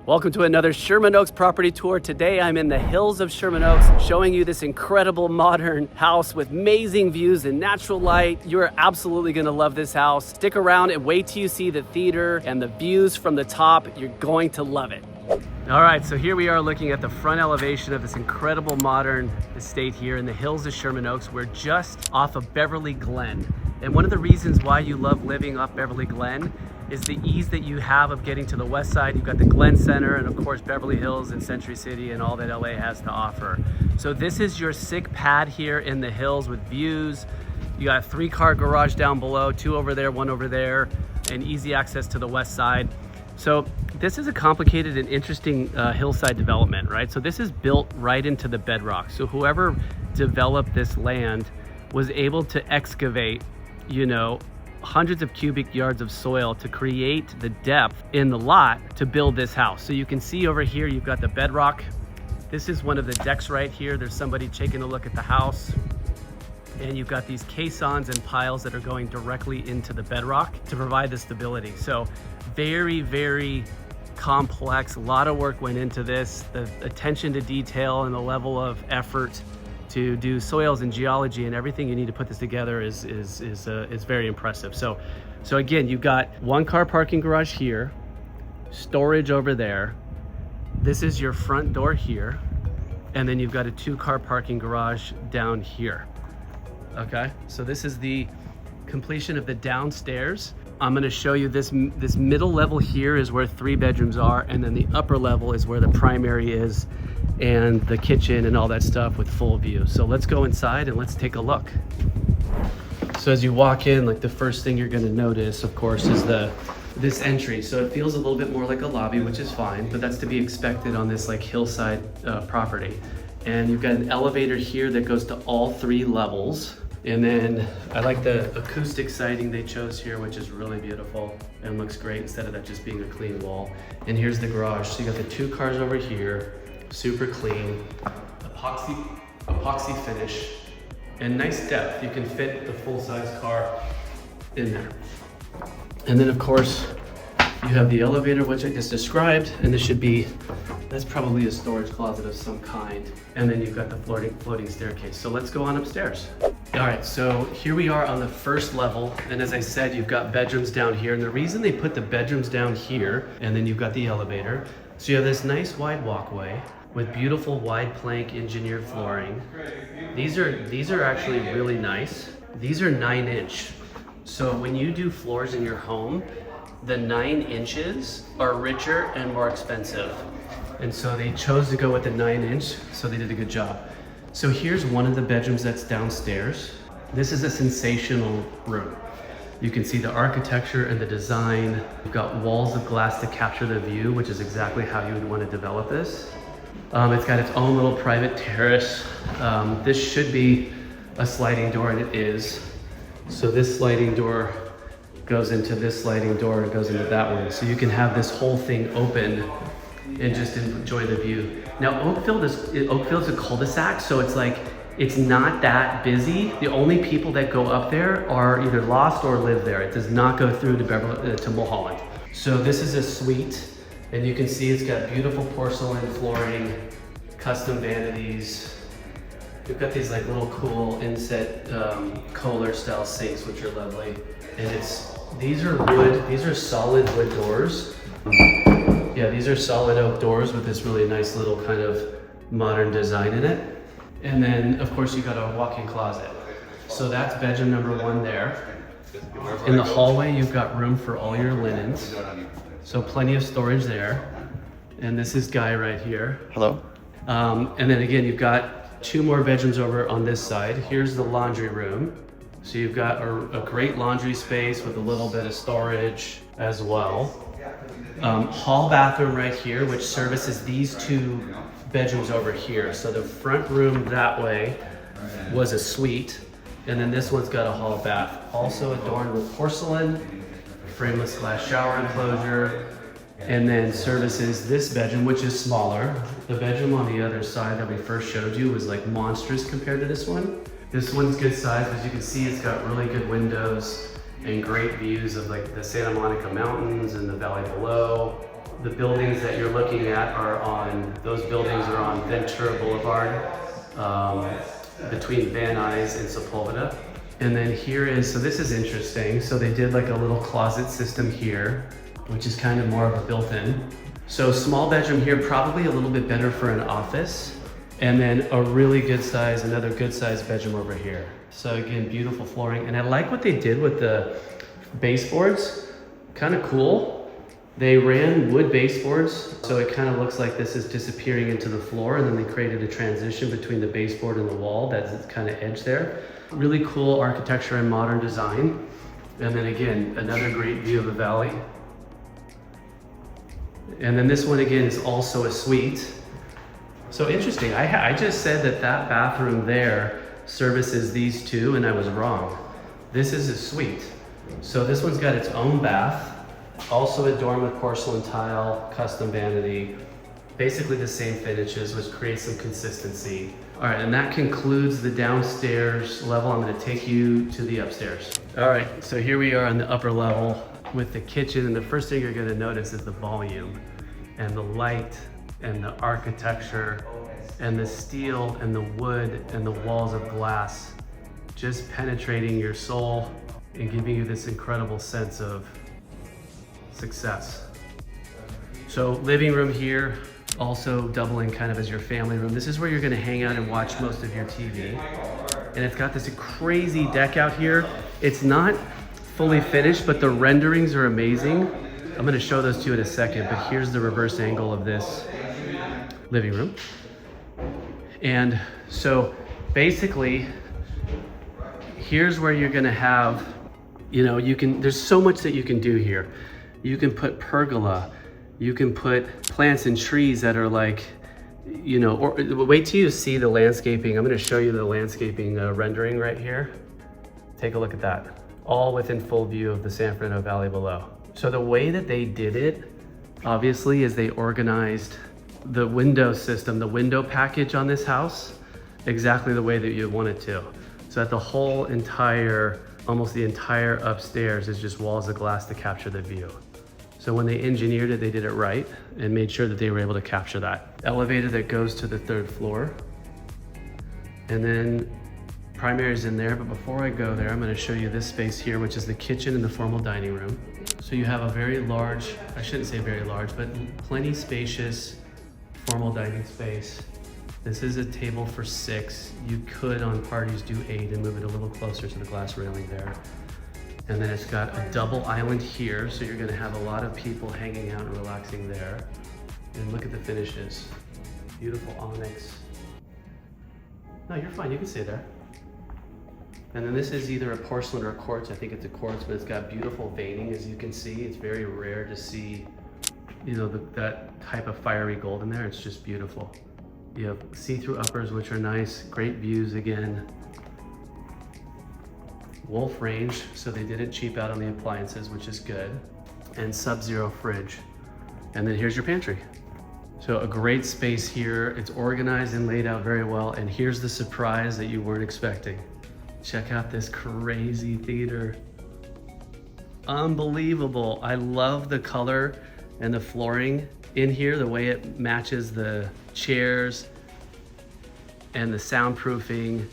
Welcome to another Sherman Oaks property tour. Today I'm in the hills of Sherman Oaks showing you this incredible modern house with amazing views and natural light. You're absolutely gonna love this house. Stick around and wait till you see the theater and the views from the top. You're going to love it. All right, so here we are looking at the front elevation of this incredible modern estate here in the hills of Sherman Oaks. We're just off of Beverly Glen. And one of the reasons why you love living off Beverly Glen is the ease that you have of getting to the west side. You've got the Glen Center and of course Beverly Hills and Century City and all that LA has to offer. So this is your sick pad here in the hills with views. You got a 3-car garage down below, 2 over there, 1 over there, and easy access to the west side. So this is a complicated and interesting hillside development, right? So this is built right into the bedrock. So whoever developed this land was able to excavate, hundreds of cubic yards of soil to create the depth in the lot to build this house. So you can see over here, you've got the bedrock. This is one of the decks right here. There's somebody taking a look at the house. And you've got these caissons and piles that are going directly into the bedrock to provide the stability. So very, very complex. A lot of work went into this. The attention to detail and the level of effort to do soils and geology and everything you need to put this together is very impressive. So again, you've got 1-car parking garage here, storage over there. This is your front door here, and then you've got a 2-car parking garage down here. Okay, so this is the completion of the downstairs. I'm going to show you this middle level here is where 3 bedrooms are, and then the upper level is where the primary is and the kitchen and all that stuff with full view. So let's go inside and let's take a look. So as you walk in, like the first thing you're going to notice, of course, is this entry. So it feels a little bit more like a lobby, which is fine, but that's to be expected on this like hillside property. And you've got an elevator here that goes to all 3 levels. And then I like the acoustic siding they chose here, which is really beautiful and looks great instead of that just being a clean wall. And here's the garage. So you got the 2 cars over here, super clean, epoxy finish, and nice depth. You can fit the full-size car in there. And then of course, you have the elevator, which I just described, and that's probably a storage closet of some kind. And then you've got the floating staircase. So let's go on upstairs. All right, so here we are on the first level. And as I said, you've got bedrooms down here. And the reason they put the bedrooms down here, and then you've got the elevator. So you have this nice wide walkway with beautiful wide plank engineered flooring. These are actually really nice. These are 9-inch. So when you do floors in your home, the 9 inches are richer and more expensive. And so they chose to go with the 9-inch, so they did a good job. So here's one of the bedrooms that's downstairs. This is a sensational room. You can see the architecture and the design. You've got walls of glass to capture the view, which is exactly how you would want to develop this. It's got its own little private terrace. This should be a sliding door, and it is. So this sliding door goes into this sliding door and goes into that one. So you can have this whole thing open and just enjoy the view. Now Oakfield is a cul-de-sac, so it's not that busy. The only people that go up there are either lost or live there. It does not go through to Mulholland. So this is a suite, and you can see it's got beautiful porcelain flooring, custom vanities. We've got these like little cool inset Kohler style sinks, which are lovely. And these are solid wood doors. Yeah, these are solid oak doors with this really nice little kind of modern design in it. And then of course you got a walk-in closet. So that's bedroom number 1 there. In the hallway, you've got room for all your linens. So plenty of storage there. And this is Guy right here. Hello. And then again, you've got 2 more bedrooms over on this side. Here's the laundry room. So you've got a great laundry space with a little bit of storage as well. Hall bathroom right here, which services these 2 bedrooms over here. So the front room that way was a suite, and then this one's got a hall bath. Also adorned with porcelain, frameless glass shower enclosure, and then services this bedroom, which is smaller. The bedroom on the other side that we first showed you was like monstrous compared to this one. This one's good size. As you can see, it's got really good windows and great views of like the Santa Monica Mountains and the valley below. The buildings that you're looking at those buildings are on Ventura Boulevard, between Van Nuys and Sepulveda. And then so this is interesting. So they did like a little closet system here, which is kind of more of a built-in. So small bedroom here, probably a little bit better for an office. And then another good size bedroom over here. So again, beautiful flooring. And I like what they did with the baseboards, kind of cool. They ran wood baseboards, so it kind of looks like this is disappearing into the floor, and then they created a transition between the baseboard and the wall that's kind of edge there. Really cool architecture and modern design. And then again, another great view of the valley. And then this one again is also a suite. So interesting, I just said that bathroom there services these two, and I was wrong. This is a suite. So this one's got its own bath. Also adorned with porcelain tile, custom vanity, basically the same finishes, which creates some consistency. All right, and that concludes the downstairs level. I'm gonna take you to the upstairs. All right, so here we are on the upper level with the kitchen, and the first thing you're gonna notice is the volume and the light and the architecture and the steel and the wood and the walls of glass, just penetrating your soul and giving you this incredible sense of success. So living room here, also doubling kind of as your family room. This is where you're gonna hang out and watch most of your TV. And it's got this crazy deck out here. It's not fully finished, but the renderings are amazing. I'm gonna show those to you in a second, but here's the reverse angle of this living room. And so basically, here's where you're gonna have, there's so much that you can do here. You can put pergola, you can put plants and trees that are like, or wait till you see the landscaping. I'm gonna show you the landscaping rendering right here. Take a look at that. All within full view of the San Fernando Valley below. So the way that they did it, obviously, is they organized the window system, the window package on this house, exactly the way that you want it to. So that the whole almost the entire upstairs is just walls of glass to capture the view. So when they engineered it, they did it right and made sure that they were able to capture that. Elevator that goes to the 3rd floor. And then primary's in there, but before I go there, I'm gonna show you this space here, which is the kitchen and the formal dining room. So you have a very large, I shouldn't say very large, but plenty spacious formal dining space. This is a table for 6. You could on parties do 8 and move it a little closer to the glass railing there. And then it's got a double island here, so you're gonna have a lot of people hanging out and relaxing there. And look at the finishes. Beautiful onyx. No, you're fine, you can stay there. And then this is either a porcelain or a quartz. I think it's a quartz, but it's got beautiful veining, as you can see. It's very rare to see, that type of fiery gold in there. It's just beautiful. You have see-through uppers, which are nice. Great views again. Wolf range, so they didn't cheap out on the appliances, which is good. And sub-zero fridge. And then here's your pantry. So a great space here. It's organized and laid out very well. And here's the surprise that you weren't expecting. Check out this crazy theater. Unbelievable. I love the color and the flooring in here, the way it matches the chairs and the soundproofing.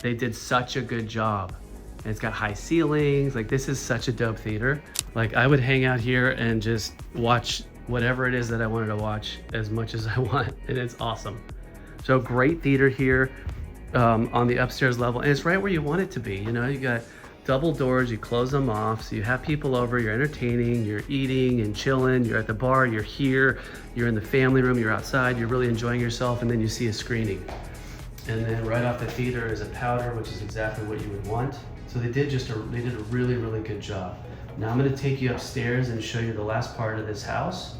They did such a good job. And it's got high ceilings. Like, this is such a dope theater. Like, I would hang out here and just watch whatever it is that I wanted to watch as much as I want, and it's awesome. So great theater here on the upstairs level, and it's right where you want it to be. You got double doors, you close them off, so you have people over, you're entertaining, you're eating and chilling, you're at the bar, you're here, you're in the family room, you're outside, you're really enjoying yourself, and then you see a screening. And then right off the theater is a powder, which is exactly what you would want. So they did a really, really good job. Now I'm gonna take you upstairs and show you the last part of this house.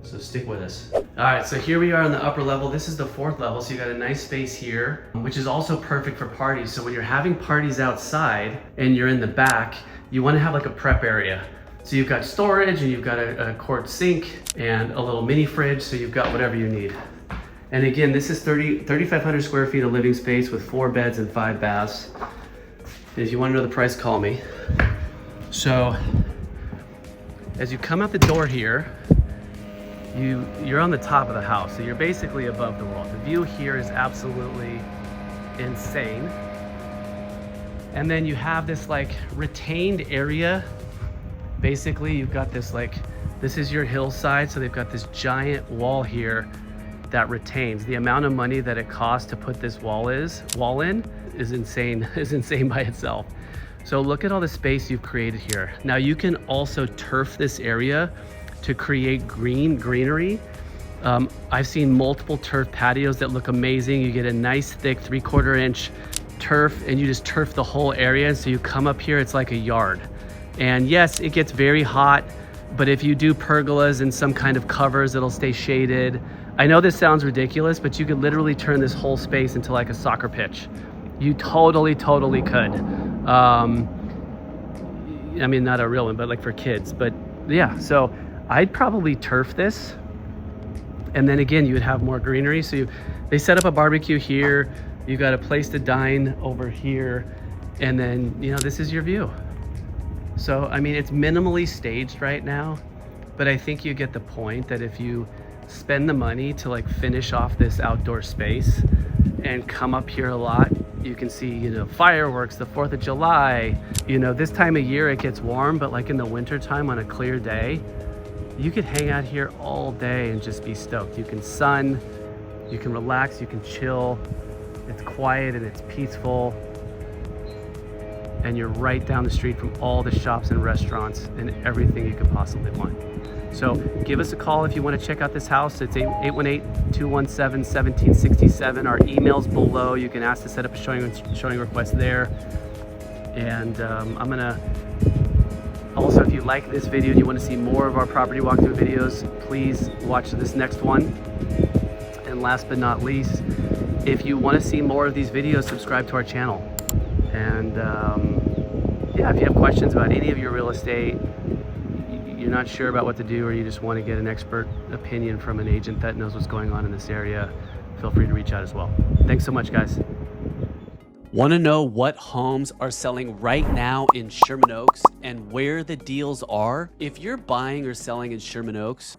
So stick with us. All right, so here we are on the upper level. This is the 4th level, so you got a nice space here, which is also perfect for parties. So when you're having parties outside and you're in the back, you wanna have like a prep area. So you've got storage and you've got a quart sink and a little mini fridge, so you've got whatever you need. And again, this is 3,500 square feet of living space with 4 beds and 5 baths. If you want to know the price, call me. So as you come out the door here, you're on the top of the house, so you're basically above the wall. The view here is absolutely insane. And then you have this like retained area. Basically, you've got this like, this is your hillside, so they've got this giant wall here that retains. The amount of money that it costs to put this wall in is insane, by itself. So look at all the space you've created here. Now you can also turf this area to create greenery. I've seen multiple turf patios that look amazing. You get a nice thick 3/4 inch turf and you just turf the whole area. So you come up here, it's like a yard. And yes, it gets very hot, but if you do pergolas and some kind of covers, it'll stay shaded. I know this sounds ridiculous, but you could literally turn this whole space into like a soccer pitch. You totally could. I mean, not a real one, but like for kids. But yeah, so I'd probably turf this. And then again, you would have more greenery. So they set up a barbecue here. You got a place to dine over here. And then, you know, this is your view. So, I mean, it's minimally staged right now, but I think you get the point that if you spend the money to like finish off this outdoor space and come up here a lot, you can see, you know, fireworks, the 4th of July. You know, this time of year it gets warm, but like in the winter time on a clear day, you could hang out here all day and just be stoked. You can sun, you can relax, you can chill. It's quiet and it's peaceful. And you're right down the street from all the shops and restaurants and everything you could possibly want. So give us a call if you want to check out this house. It's 818-217-1767. Our email's below. You can ask to set up a showing request there. And I'm gonna also, if you like this video and you want to see more of our property walkthrough videos, please watch this next one. And last but not least, if you want to see more of these videos, subscribe to our channel. And yeah, if you have questions about any of your real estate, you're not sure about what to do, or you just want to get an expert opinion from an agent that knows what's going on in this area, feel free to reach out as well. Thanks so much, guys. Want to know what homes are selling right now in Sherman Oaks and where the deals are? If you're buying or selling in Sherman Oaks,